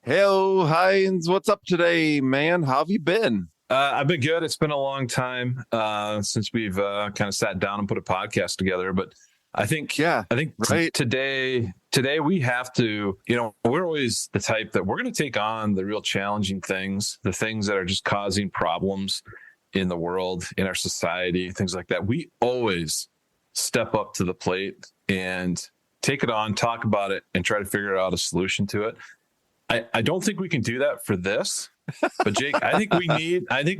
Hello, Heinz. What's up today, man? How have you been? I've been good. It's been a long time since we've kind of sat down and put a podcast together. But I think Yeah, I think right. today we have to. We're always the type that we're going to take on the real challenging things, the things that are just causing problems in the world, in our society, things like that. We always step up to the plate and take it on, talk about it, and try to figure out a solution to it. I don't think we can do that for this. But Jake,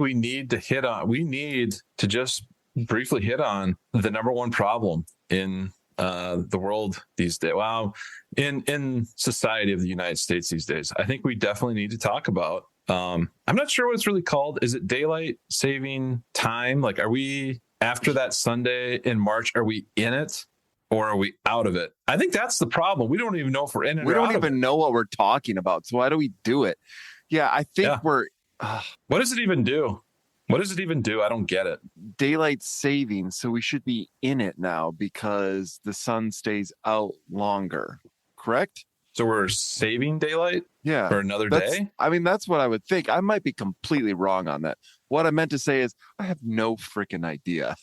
we need to just briefly hit on the number one problem in the world these days. Wow, in society of the United States these days. I think we definitely need to talk about. I'm not sure what it's really called. Is it daylight saving time? Like, are we after that Sunday in March? Are we in it? Or are we out of it? I think that's the problem. We don't even know if we're in it. We or don't out of even it. know what we're talking about. So why do we do it? Yeah, I think Yeah. we're What does it even do? What does it even do? I don't get it. daylight saving, so we should be in it now because the sun stays out longer. Correct? So we're saving daylight Yeah. for another That's day? I mean, that's what I would think. I might be completely wrong on that. What I meant to say is I have no freaking idea.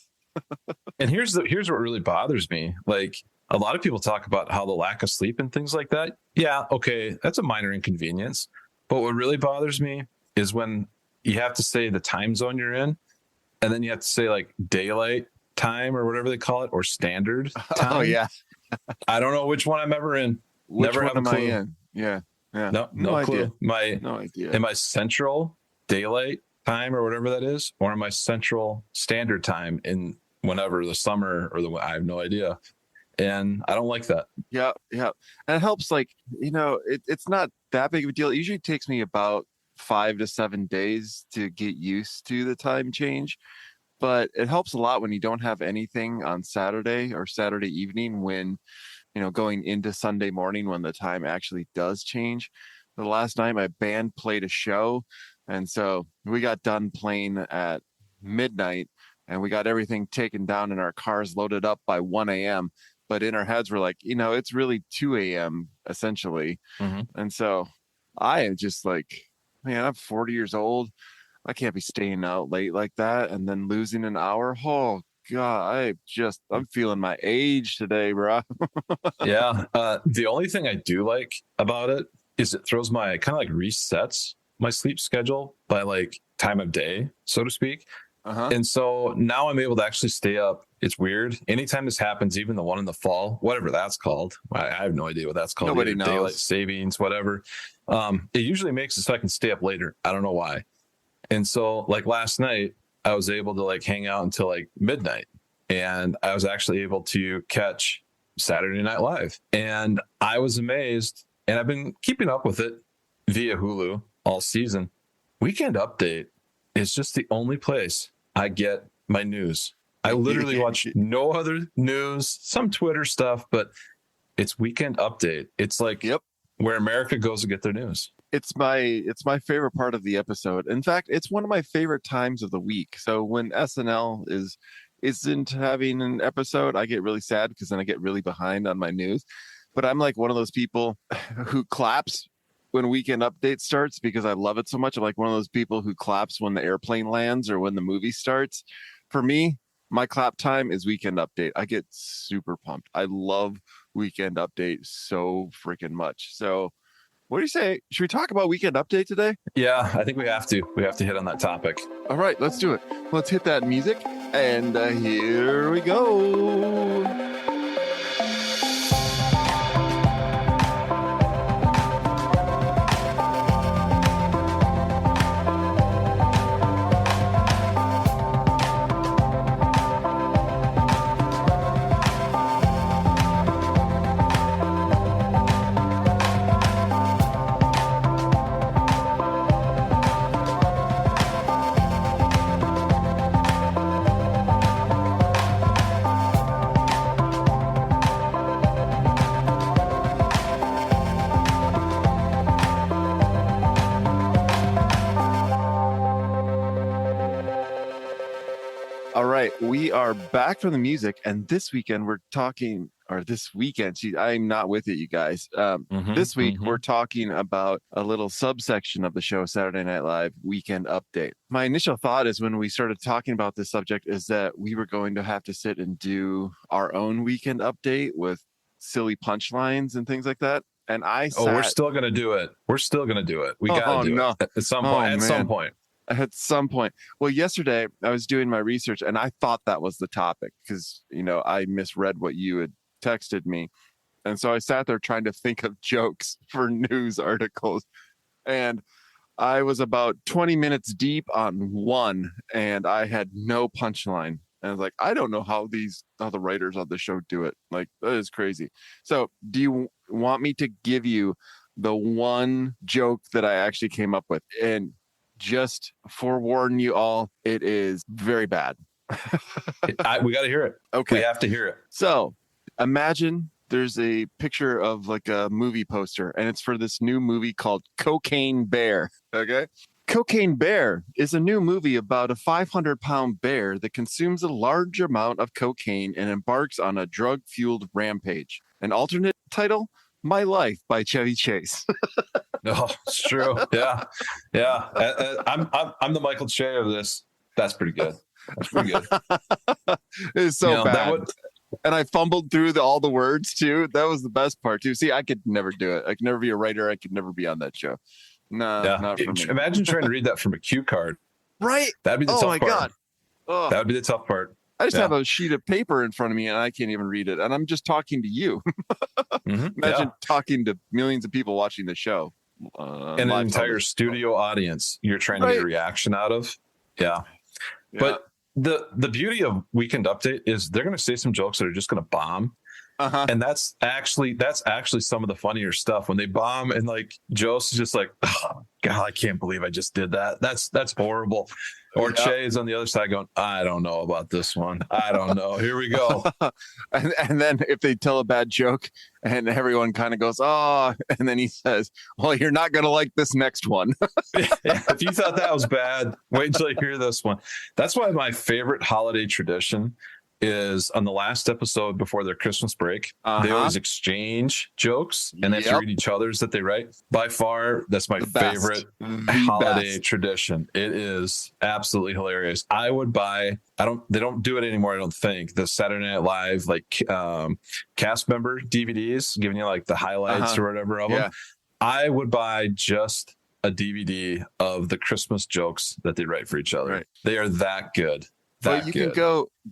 And here's what really bothers me. Like, a lot of people talk about how the lack of sleep and things like that. Yeah, okay, that's a minor inconvenience. But what really bothers me is when you have to say the time zone you're in, and then you have to say like daylight time or whatever they call it, or standard time. Oh yeah. I don't know which one I'm ever in. Which Never one have a am I clue. in? Yeah. Yeah. No clue. idea. No idea. Am I central daylight time or whatever that is, or am I central standard time in whenever the summer or I have no idea. And I don't like that. Yeah, yeah. And it helps, like, it's not that big of a deal. It usually takes me about 5 to 7 days to get used to the time change. But it helps a lot when you don't have anything on Saturday or Saturday evening when, going into Sunday morning when the time actually does change. The last night my band played a show, and so we got done playing at midnight and we got everything taken down and our cars loaded up by 1 a.m. But in our heads, we're like, it's really 2 a.m. essentially. Mm-hmm. And so I am just like, man, I'm 40 years old. I can't be staying out late like that and then losing an hour. Oh, God, I'm feeling my age today, bro. Yeah. The only thing I do like about it is it throws my kind of like resets my sleep schedule by like time of day, so to speak. Uh-huh. And so now I'm able to actually stay up. It's weird. Anytime this happens, even the one in the fall, whatever that's called, I have no idea what that's called. Nobody either. knows. Daylight savings, whatever. It usually makes it so I can stay up later. I don't know why. And so like last night, I was able to like hang out until like midnight, and I was actually able to catch Saturday Night Live. And I was amazed, and I've been keeping up with it via Hulu all season. Weekend Update is just the only place I get my news. I literally watch no other news, some Twitter stuff, but it's Weekend Update. It's like where America goes to get their news. It's my favorite part of the episode. In fact, it's one of my favorite times of the week. So when SNL isn't having an episode, I get really sad because then I get really behind on my news. But I'm like one of those people who claps when Weekend Update starts because I love it so much. I'm like one of those people who claps when the airplane lands or when the movie starts. For me, my clap time is Weekend Update. I get super pumped. I love Weekend Update so freaking much. So what do you say? Should we talk about Weekend Update today? Yeah, I think we have to. We have to hit on that topic. All right, let's do it. Let's hit that music. And here we go. right, we are back from the music, and this weekend we're talking, or this weekend, I'm not with it, you guys. This week we're talking about a little subsection of the show, Saturday Night Live Weekend Update. My initial thought is when we started talking about this subject is that we were going to have to sit and do our own weekend update with silly punchlines and things like that. And we're still gonna do it. We're still gonna do it. We gotta do it at some point. At some point. Well, yesterday I was doing my research and I thought that was the topic because, I misread what you had texted me. And so I sat there trying to think of jokes for news articles. And I was about 20 minutes deep on one and I had no punchline. And I was like, I don't know how the writers on the show do it. Like, that is crazy. So do you want me to give you the one joke that I actually came up with? And just forewarn you all, it is very bad. We got to hear it. Okay. We have to hear it. So imagine there's a picture of like a movie poster and it's for this new movie called Cocaine Bear. Okay. Cocaine Bear is a new movie about a 500-pound bear that consumes a large amount of cocaine and embarks on a drug-fueled rampage. An alternate title, My Life by Chevy Chase. No, it's true. Yeah. I'm the Michael Che of this. That's pretty good. That's pretty good. It's so bad. And I fumbled through all the words too. That was the best part too. See, I could never do it. I could never be a writer. I could never be on that show. No, not for me. Imagine trying to read that from a cue card. Right. That'd be the tough part. Oh my God. Oh. That would be the tough part. I just have a sheet of paper in front of me and I can't even read it. And I'm just talking to you. Imagine talking to millions of people watching the show. And an entire studio audience you're trying to get a reaction out of. Yeah. But the beauty of Weekend Update is they're going to say some jokes that are just going to bomb. And that's actually some of the funnier stuff when they bomb and like Joe's just like, oh, God, I can't believe I just did that. That's horrible. Or Che is on the other side going, I don't know about this one. I don't know. Here we go. and then if they tell a bad joke and everyone kind of goes, oh, and then he says, well, you're not going to like this next one. If you thought that was bad, wait until you hear this one. That's why my favorite holiday tradition is on the last episode before their Christmas break. They always exchange jokes and they have to read each other's that they write. By far, that's my favorite holiday tradition. It is absolutely hilarious. I would buy, they don't do it anymore, I don't think, the Saturday Night Live like cast member DVDs, giving you like the highlights or whatever of them. I would buy just a DVD of the Christmas jokes that they write for each other. Right. They are that good. But you can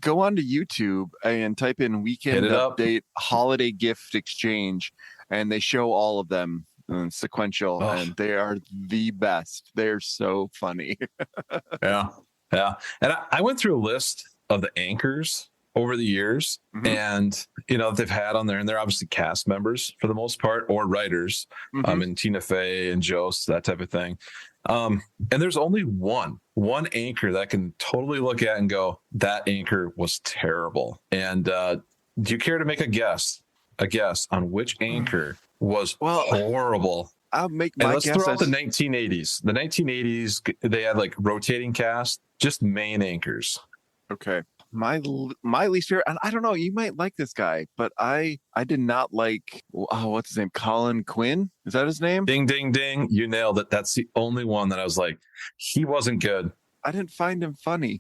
go onto YouTube and type in Weekend Update Holiday Gift Exchange, and they show all of them in sequential, and they are the best. They're so funny. Yeah. And I went through a list of the anchors over the years, and they've had on there, and they're obviously cast members for the most part, or writers, and Tina Fey and Jost, that type of thing. And there's only one anchor that I can totally look at and go, that anchor was terrible. And do you care to make a guess on which anchor was horrible? I'll make my guess. Let's throw out the 1980s. The 1980s, they had like rotating cast, just main anchors. Okay. My least favorite, and I don't know, you might like this guy, but I did not like, what's his name? Colin Quinn? Is that his name? Ding, ding, ding. You nailed it. That's the only one that I was like, he wasn't good. I didn't find him funny.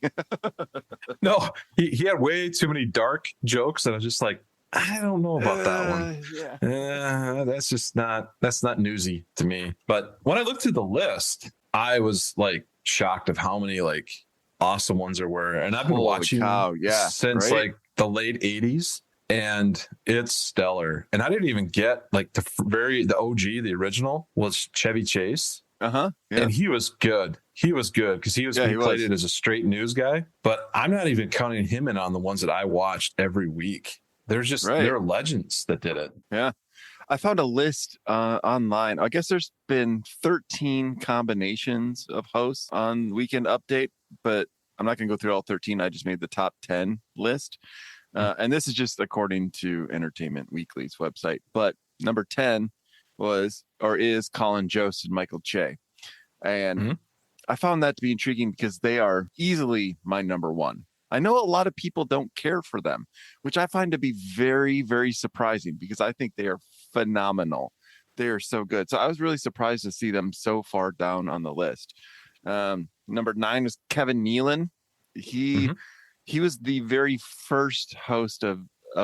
No, he had way too many dark jokes that I was just like, I don't know about that one. That's not newsy to me. But when I looked through the list, I was like shocked of how many like awesome ones there were, and I've been watching since like the late 80s, and it's stellar. And I didn't even get like the OG, the original was Chevy Chase. And he was good because he played it as a straight news guy, but I'm not even counting him in on the ones that I watched every week. There's just there are legends that did it. I found a list online. I guess there's been 13 combinations of hosts on Weekend Update, but I'm not going to go through all 13. I just made the top 10 list. And this is just according to Entertainment Weekly's website. But number 10 is Colin Jost and Michael Che. And I found that to be intriguing because they are easily my number one. I know a lot of people don't care for them, which I find to be very, very surprising because I think they are phenomenal. They are so good. So I was really surprised to see them so far down on the list. Number 9 is Kevin Nealon. He Mm-hmm. he was the very first host of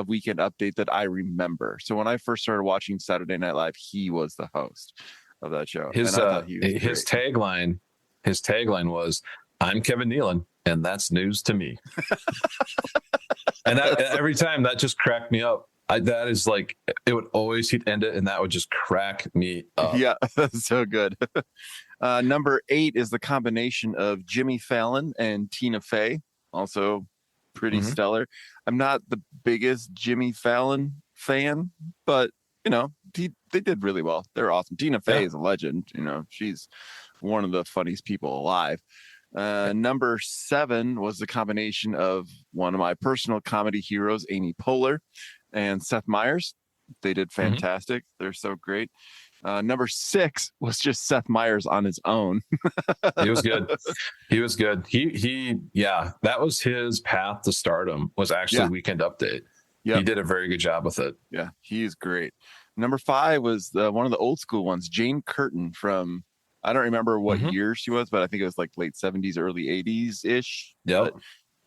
Weekend Update that I remember. So when I first started watching Saturday Night Live, he was the host of that show, and I thought he was His great. tagline was, "I'm Kevin Nealon, and that's news to me." And that every time that just cracked me up. That is like, it would always, he'd end it, and that would just crack me up. Yeah, so good. Number 8 is the combination of Jimmy Fallon and Tina Fey, also pretty Mhm. stellar. I'm not the biggest Jimmy Fallon fan, but they did really well. They're awesome. Tina Fey Yeah. is a legend. She's one of the funniest people alive. Number 7 was the combination of one of my personal comedy heroes, Amy Poehler, and Seth Meyers. They did fantastic. They're so great. Number 6 was just Seth Meyers on his own. He was good. He was good. Yeah, that was his path to stardom, was actually Yeah. Weekend Update. Yep. He did a very good job with it. Yeah, he's great. Number 5 was one of the old school ones, Jane Curtin from, I don't remember what year she was, but I think it was like late 70s, early 80s ish. Yep.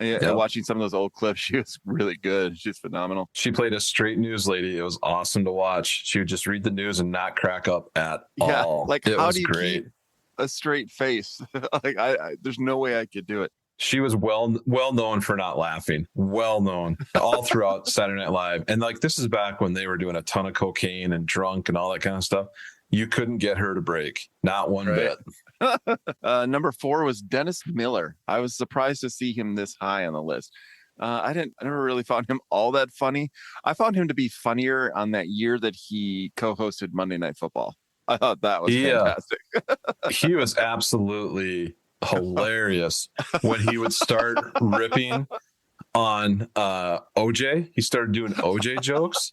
But watching some of those old clips, she was really good. She's phenomenal. She played a straight news lady. It was awesome to watch. She would just read the news and not crack up at all. Like, it how was do you great. keep a straight face? Like, there's no way I could do it. She was well known for not laughing. Well known all throughout Saturday Night Live. And like, this is back when they were doing a ton of cocaine and drunk and all that kind of stuff. You couldn't get her to break. Not one bit. Number 4 was Dennis Miller. I was surprised to see him this high on the list. I never really found him all that funny. I found him to be funnier on that year that he co-hosted Monday Night Football. I thought that was fantastic. He was absolutely hilarious when he would start ripping on OJ. He started doing OJ jokes.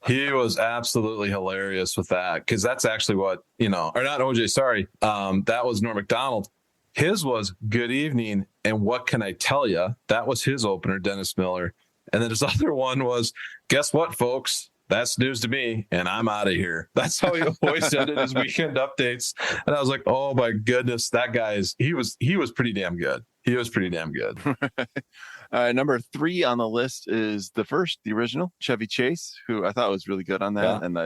He was absolutely hilarious with that, because that's actually what, or not OJ, sorry. That was Norm Macdonald. His was good evening, and what can I tell you? That was his opener, Dennis Miller. And then his other one was, guess what, folks? That's news to me, and I'm out of here. That's how he always ended his Weekend Updates. And I was like, oh my goodness, that guy he was pretty damn good. He was pretty damn good. Number 3 on the list is the original, Chevy Chase, who I thought was really good on that. Yeah. And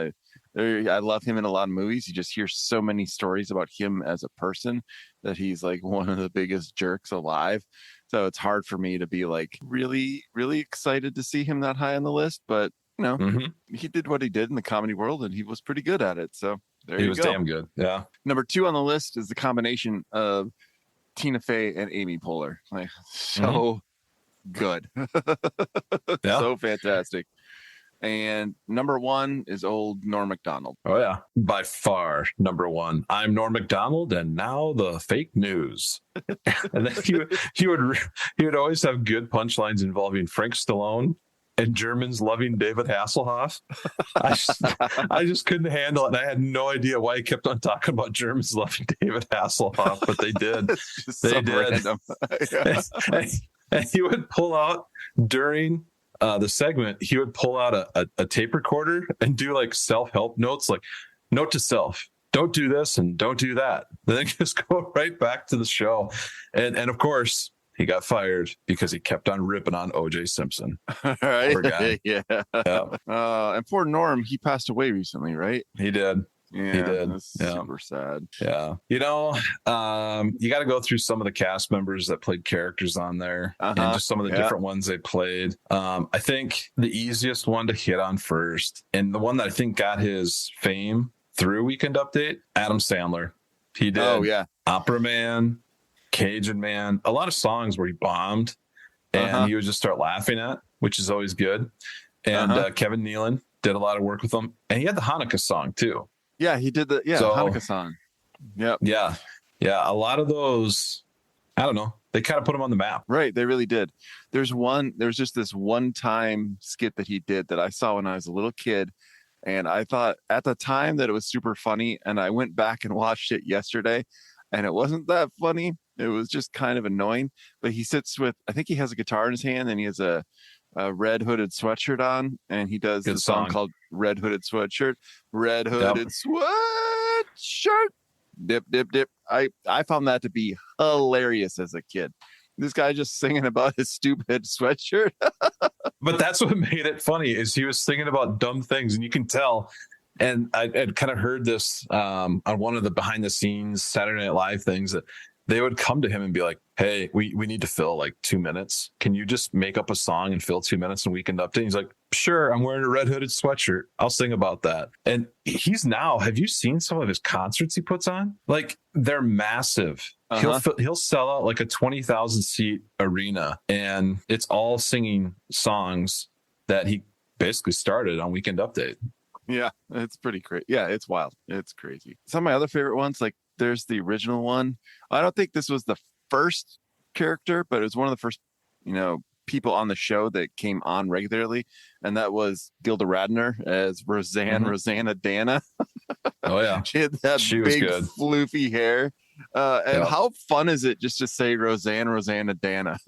I love him in a lot of movies. You just hear so many stories about him as a person that he's like one of the biggest jerks alive. So it's hard for me to be like really, really excited to see him that high on the list. But he did what he did in the comedy world, and he was pretty good at it. So there you go. He was damn good. Yeah. Number 2 on the list is the combination of Tina Fey and Amy Poehler. Like, so good. So fantastic. And number 1 is old Norm Macdonald. Oh yeah, by far number 1. I'm Norm Macdonald, and now the fake news. And then he would always have good punchlines involving Frank Stallone and Germans loving David Hasselhoff. I just couldn't handle it. And I had no idea why he kept on talking about Germans loving David Hasselhoff, but they did. They did. And he would pull out during the segment, he would pull out a tape recorder and do like self-help notes, like note to self, don't do this and don't do that. Then just go right back to the show. And of course, he got fired because he kept on ripping on OJ Simpson. Right. Poor guy. Yeah. And poor Norm, he passed away recently, right? He did. Yeah, he did. That's super sad. Yeah. You got to go through some of the cast members that played characters on there and just some of the different ones they played. I think the easiest one to hit on first, and the one that I think got his fame through Weekend Update, Adam Sandler. He did Opera Man, Cajun Man, a lot of songs where he bombed and he would just start laughing at, which is always good. And Kevin Nealon did a lot of work with him. And he had the Hanukkah song too. Yeah, he did the Hanukkah song. Yep. Yeah. Yeah. A lot of those, I don't know, they kind of put him on the map. Right. They really did. There's just this one time skit that he did that I saw when I was a little kid. And I thought at the time that it was super funny. And I went back and watched it yesterday. and it wasn't that funny. It was just kind of annoying. But he sits with, I think he has a guitar in his hand, and he has a red hooded sweatshirt on, and he does Good the song song. called Red Hooded Sweatshirt. Red Yep. hooded sweatshirt. Dip, dip, dip. I found that to be hilarious as a kid. This guy just singing about his stupid sweatshirt. But that's what made it funny is he was thinking about dumb things, and you can tell. And I'd kind of heard this on one of the behind the scenes Saturday Night Live things that they would come to him and be like, hey, we need to fill like 2 minutes. Can you just make up a song and fill 2 minutes in Weekend Update? He's like, sure, I'm wearing a red hooded sweatshirt. I'll sing about that. And he's now, have you seen some of his concerts he puts on? Like, they're massive. He'll sell out like a 20,000 seat arena, and it's all singing songs that he basically started on Weekend Update. Yeah, it's pretty crazy. Yeah, it's wild. It's crazy. Some of my other favorite ones, like there's the original one. I don't think this was the first character, but it was one of the first, people on the show that came on regularly, and that was Gilda Radner as Roseanne, Rosanna Dana. Oh yeah, she had that big good. floofy hair. And how fun is it just to say Roseanne, Rosanna Dana?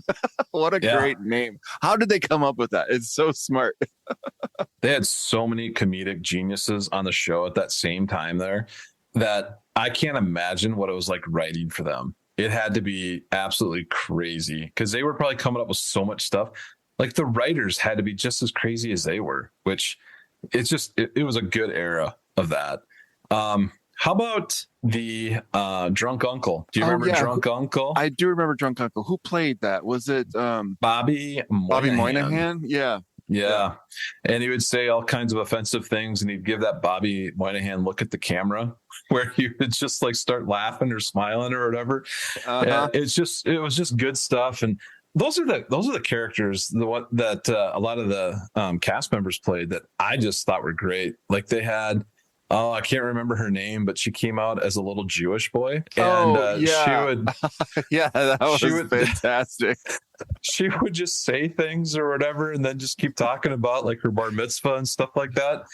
What a great name. How did they come up with that? It's so smart. They had so many comedic geniuses on the show at that same time there that I can't imagine what it was like writing for them. It had to be absolutely crazy because they were probably coming up with so much stuff. Like the writers had to be just as crazy as they were, which it's just, it was a good era of that. How about the Drunk Uncle? Do you remember Drunk Uncle? I do remember Drunk Uncle. Who played that? Was it Bobby Moynihan? Yeah. And he would say all kinds of offensive things, and he'd give that Bobby Moynihan look at the camera where he would just like start laughing or smiling or whatever. It was just good stuff. And those are the characters, the one that a lot of the cast members played that I just thought were great. Like they had, I can't remember her name, but she came out as a little Jewish boy. And she would, that was fantastic. She would just say things or whatever, and then just keep talking about like her bar mitzvah and stuff like that.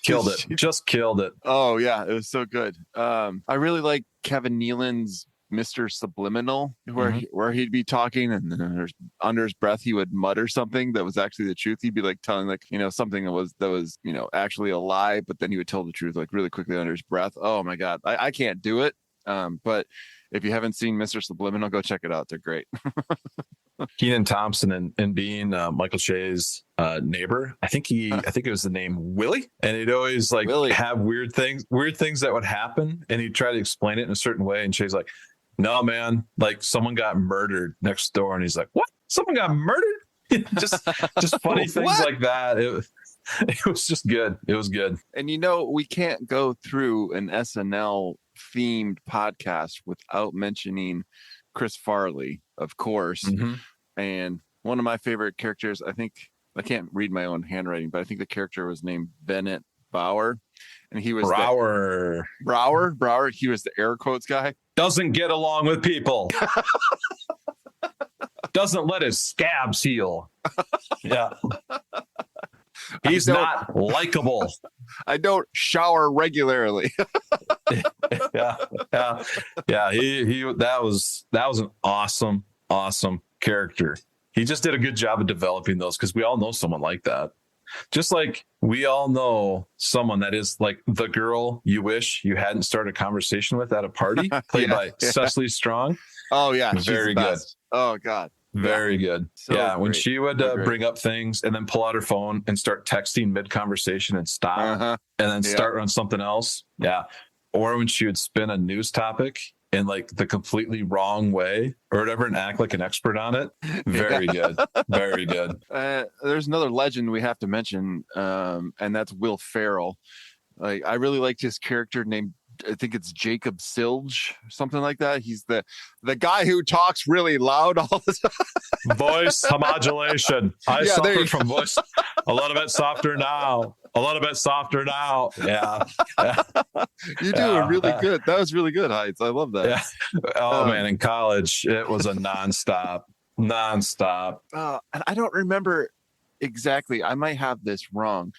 Killed it. Just killed it. Oh yeah, it was so good. I really like Kevin Nealon's Mr. Subliminal, where he'd be talking, and then under his breath he would mutter something that was actually the truth. He'd be like telling something that was actually a lie, but then he would tell the truth like really quickly under his breath. Oh my god, I can't do it. But if you haven't seen Mr. Subliminal, go check it out. They're great. Kenan Thompson and being Michael Shea's neighbor, I think it was the name Willie, and he'd always like have weird things that would happen, and he'd try to explain it in a certain way, and Shea's like, no man, like someone got murdered next door, and he's like, what? Someone got murdered? just funny things like that. It was just good. It was good. And we can't go through an SNL themed podcast without mentioning Chris Farley, of course. And one of my favorite characters, I think, I can't read my own handwriting, but I think the character was named Bennett Bauer, and he was Brower. He was the air quotes guy. Doesn't get along with people. Doesn't let his scabs heal. Yeah. He's not likable. I don't shower regularly. Yeah. He that was an awesome character. He just did a good job of developing those, because we all know someone like that. Just like we all know someone that is like the girl you wish you hadn't started a conversation with at a party, played by Cecily Strong. Oh yeah, very good. Oh god, very good. So great. When she would bring up things and then pull out her phone and start texting mid-conversation and stop and then start on something else. Yeah. Or when she would spin a news topic in like the completely wrong way or whatever and act like an expert on it. Very good. Very good. There's another legend we have to mention, and that's Will Ferrell. Like, I really liked his character named, I think it's Jacob Silge, something like that. He's the guy who talks really loud all the time. Voice modulation. I suffered from voice. A little bit softer now. A little bit softer now. Yeah. You're doing really good. That was really good, Heights. I love that. Yeah. Oh man, in college it was a nonstop. And I don't remember exactly. I might have this wrong,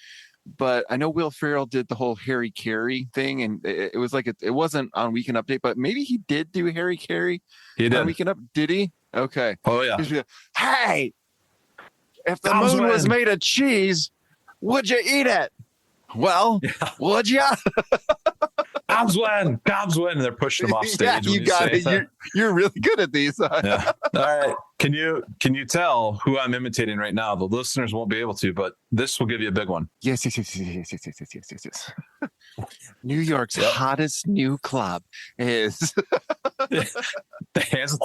but I know Will Ferrell did the whole Harry Carey thing, and it was like it wasn't on Weekend Update, but maybe he did do Harry Carey He on did. Weekend Up. Did he? Okay. Oh yeah. He's like, hey, if the Tom's moon was win. made of cheese, would you eat it? Well, Yeah. would you? Cobb's win. And they're pushing him off stage. Yeah, when you he's got saying it. that. You're really good at these. Yeah. All right. Can you tell who I'm imitating right now? The listeners won't be able to, but this will give you a big one. Yes. New York's hottest new club is The hands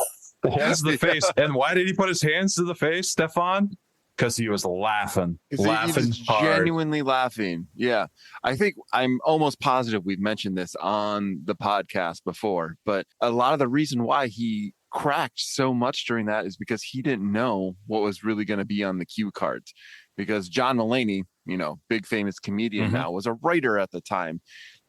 to the face. And why did he put his hands to the face, Stefan? Because he was laughing he was hard. genuinely laughing. Yeah. I think I'm almost positive we've mentioned this on the podcast before, but a lot of the reason why he cracked so much during that is because he didn't know what was really going to be on the cue cards. Because John Mulaney, big famous comedian now, was a writer at the time.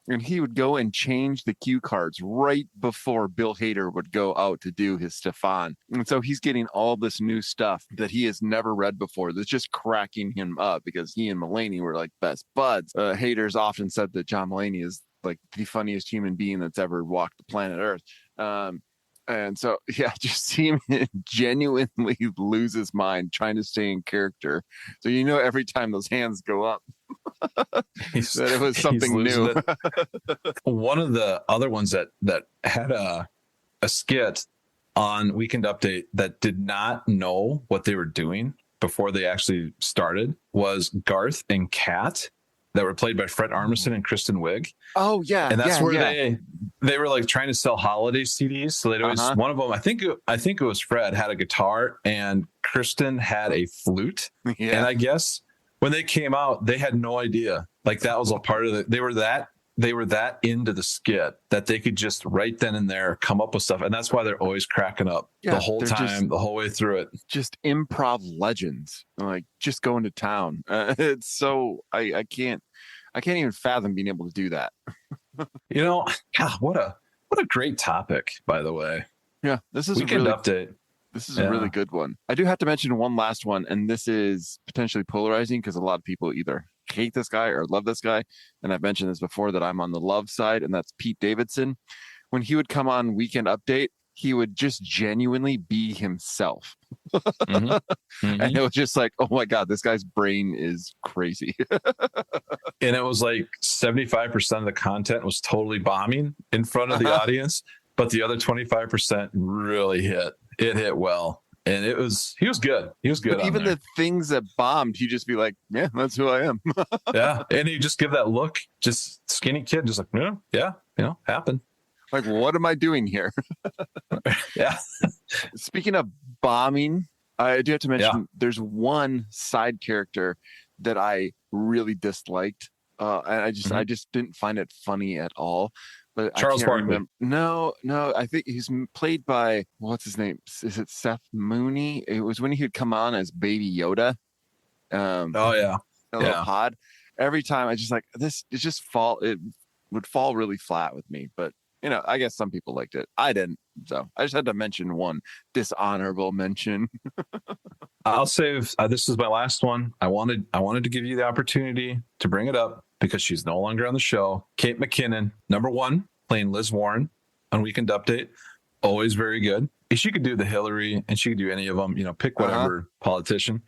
And he would go and change the cue cards right before Bill Hader would go out to do his Stefan. And so he's getting all this new stuff that he has never read before that's just cracking him up because he and Mulaney were like best buds. Hader's often said that John Mulaney is like the funniest human being that's ever walked the planet Earth. And so, yeah, just see him genuinely lose his mind trying to stay in character. So, every time those hands go up, that it was something new. One of the other ones that had a skit on Weekend Update that did not know what they were doing before they actually started was Garth and Kat, that were played by Fred Armisen and Kristen Wiig. Oh yeah, and that's where they were like trying to sell holiday CDs. So they'd always one of them. I think it was Fred had a guitar and Kristen had a flute. Yeah. And I guess when they came out, they had no idea. Like that was a part of it. They were that into the skit that they could just right then and there come up with stuff. And that's why they're always cracking up the whole time, the whole way through it. Just improv legends, like just going to town. It's so I can't even fathom being able to do that. God, what a great topic, by the way. Yeah, this is Weekend Update. This is a really good one. I do have to mention one last one, and this is potentially polarizing because a lot of people either hate this guy or love this guy. And I've mentioned this before that I'm on the love side, and that's Pete Davidson. When he would come on Weekend Update, he would just genuinely be himself. And it was just like, oh my God, this guy's brain is crazy. And it was like 75% of the content was totally bombing in front of the audience, but the other 25% really hit. It hit well. And he was good. He was good. But even the things that bombed, he'd just be like, yeah, that's who I am. Yeah. And he'd just give that look, just skinny kid, just like, yeah, happened. Like, what am I doing here? Yeah. Speaking of bombing, I do have to mention there's one side character that I really disliked. And I just didn't find it funny at all. But Charles Barkley. No, I think he's played by, what's his name? Is it Seth Mooney? It was when he would come on as Baby Yoda. A little pod. Every time I just like this, it would fall really flat with me. But I guess some people liked it. I didn't. So I just had to mention one dishonorable mention. I'll save. This is my last one. I wanted to give you the opportunity to bring it up because she's no longer on the show. Kate McKinnon, number 1, playing Liz Warren on Weekend Update. Always very good. She could do the Hillary, and she could do any of them. Pick whatever politician.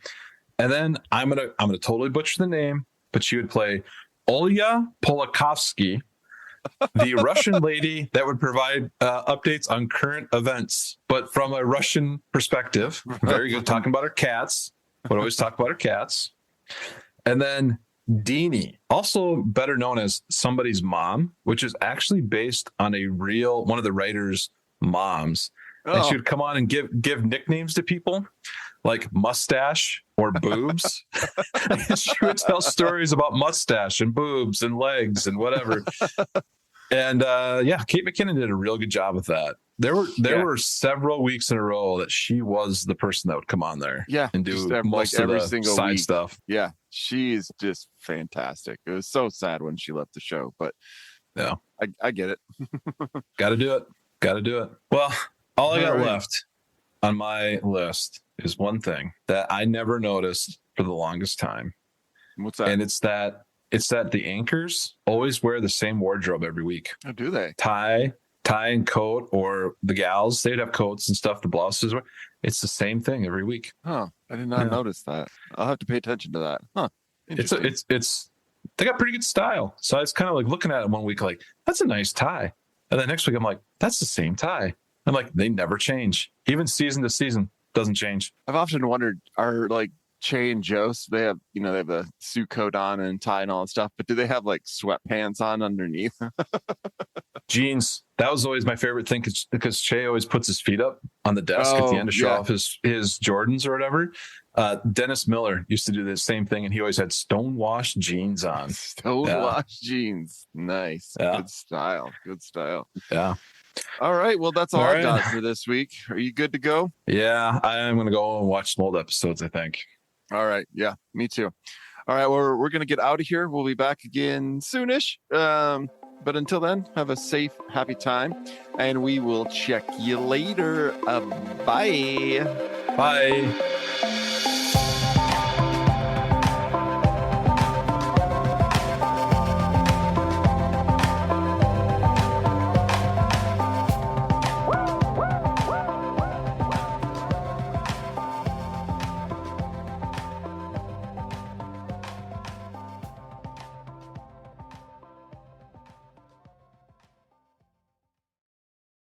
And then I'm gonna totally butcher the name, but she would play Olya Polakovsky, the Russian lady that would provide updates on current events, but from a Russian perspective. Very good. Talking about her cats. Would always talk about her cats. And then Deanie, also better known as Somebody's Mom, which is actually based on one of the writers' moms. Oh. And she would come on and give nicknames to people like Mustache or Boobs. She would tell stories about mustache and boobs and legs and whatever. And Kate McKinnon did a real good job with that. There were several weeks in a row that she was the person that would come on there, and do most of every single side week. Stuff. Yeah, she's just fantastic. It was so sad when she left the show, but yeah, I get it. Got to do it. Well, all I got left on my list is one thing that I never noticed for the longest time. What's that? And it's that It's that the anchors always wear the same wardrobe every week. Oh, do they? Tie and coat, or the gals, they'd have coats and stuff, the blouses. It's the same thing every week. Huh. I did not notice that. I'll have to pay attention to that. Huh. It's they got pretty good style. So I was kind of like looking at it one week, like, that's a nice tie. And then next week I'm like, that's the same tie. I'm like, they never change. Even season to season doesn't change. I've often wondered, are like Che and Jost, they have, they have a suit coat on and tie and all that stuff, but do they have like sweatpants on underneath? Jeans. That was always my favorite thing because Che always puts his feet up on the desk at the end to show off his Jordans or whatever. Dennis Miller used to do the same thing, and he always had stonewashed jeans on. Stonewashed jeans. Nice. Yeah. Good style. Good style. Yeah. All right. Well, that's all I got for this week. Are you good to go? Yeah. I'm going to go and watch some old episodes, I think. All right. Yeah, me too. All right. Well, we're going to get out of here. We'll be back again soonish. But until then, have a safe, happy time, and we will check you later. Bye. Bye.